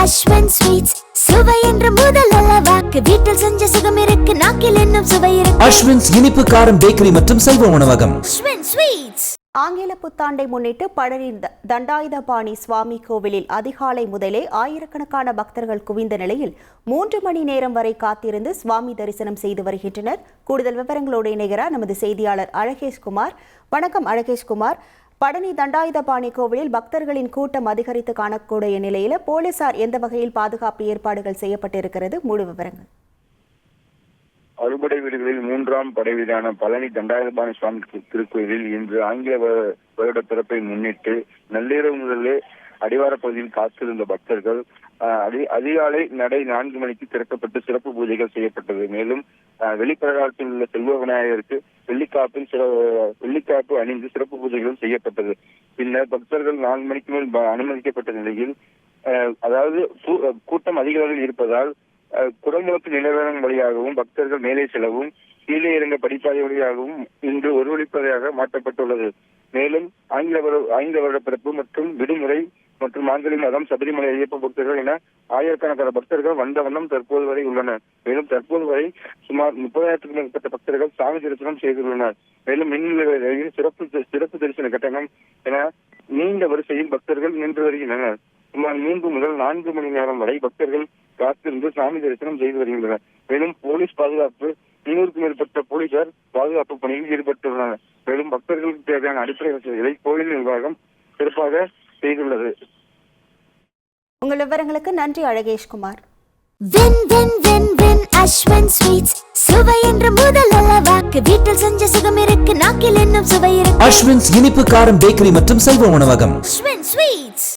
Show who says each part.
Speaker 1: Ashwin sweets சுவை என்ற முதல் அளவாக்கு வீட்டில் செஞ்ச சுகம் இருக்கு நாக்கில் இன்னும் சுவை இருக்கு
Speaker 2: அஸ்வின்ஸ் இனிப்பு காரம் பேக்கரி மற்றும் சைவ உணவகம்
Speaker 1: அஸ்வின் ஸ்வீட்ஸ்.
Speaker 3: ஆங்கில புத்தாண்டை முன்னிட்டு பழனி தண்டாயுதபாணி சுவாமி கோவிலில் அதிகாலை முதலே ஆயிரக்கணக்கான பக்தர்கள் குவிந்த நிலையில் 3 மணி நேரம் வரை காத்திருந்து சுவாமி தரிசனம் செய்து வருகின்றனர். கூடுதல் விவரங்களோடு இணைகிறார் நமது செய்தியாளர் அழகேஷ்குமார். வணக்கம் அழகேஷ்குமார். பழனி தண்டாயுதபாணி கோவிலில் பக்தர்களின் கூட்டம் அதிகரித்து காணக்கூடிய நிலையில் போலீசார் எந்த வகையில் பாதுகாப்பு ஏற்பாடுகள் செய்யப்பட்டிருக்கிறது? முழு விவரங்கள்.
Speaker 4: அறுபடை வீடுகளில் 3ஆம் படை வீடான பழனி தண்டாயுதபாணி சுவாமி திருக்கோயிலில் இன்று ஆங்கில வருட பிறப்பை முன்னிட்டு நள்ளிரவு முதலே அடிவார பகுதியில் காத்திருந்த பக்தர்கள் அதிகாலை நடை 4 மணிக்கு திறக்கப்பட்டு சிறப்பு பூஜைகள் செய்யப்பட்டது. மேலும் வெளிப்பிரகாரத்தில் உள்ள செல்வ விநாயகருக்கு வெள்ளிக்காப்பு அணிந்து சிறப்பு பூஜைகளும் செய்யப்பட்டது. பின்னர் பக்தர்கள் 4 மணிக்கு மேல் அனுமதிக்கப்பட்ட நிலையில் அதாவது கூட்டம் அதிக அளவில் இருப்பதால் குடமுழுக்கு நிலவரம் வழியாகவும் பக்தர்கள் மேலே செல்லவும் கீழே இறங்க படிப்பாதை வழியாகவும் இன்று ஒரு வழிப்பாதையாக மாற்றப்பட்டுள்ளது. மேலும் ஆங்கில வருட பிறப்பு மற்றும் விடுமுறை மற்றும் மாங்கலி மதம் சபரிமலை ஐயப்ப பக்தர்கள் என ஆயிரக்கணக்கான பக்தர்கள் வந்த வண்ணம் தற்போது வரை உள்ளனர். மேலும் தற்போது வரை சுமார் 30,000க்கும் மேற்பட்ட பக்தர்கள் சாமி தரிசனம் செய்துள்ளனர். மேலும் மின்நிலையில் சிறப்பு தரிசன கட்டணம் என நீண்ட வரிசையில் பக்தர்கள் நின்று வருகின்றனர். சுமார் 3 முதல் 4 மணி நேரம் வரை பக்தர்கள் காத்திருந்து சாமி தரிசனம் செய்து வருகின்றனர். மேலும் போலீஸ் பாதுகாப்பு 300க்கும் மேற்பட்ட போலீசார் பாதுகாப்பு பணியில் ஈடுபட்டுள்ளனர். மேலும் பக்தர்களுக்கு தேவையான அடிப்படை வசதிகளை கோயில் நிர்வாகம் சிறப்பாக செய்துள்ளது.
Speaker 3: உங்கள் விவரங்களுக்கு நன்றி அழகேஷ்குமார்.
Speaker 1: அஸ்வின் ஸ்வீட்ஸ் சுவை என்ற முதல் அளவாக்கு வீட்டில் செஞ்ச சுகம் இருக்கு நாக்கில் இன்னும் சுவை இருக்கு
Speaker 2: அஸ்வின்ஸ் இனிப்பு காரம் பேக்கரி மற்றும் சைவ உணவகம்
Speaker 1: அஸ்வின் ஸ்வீட்ஸ்.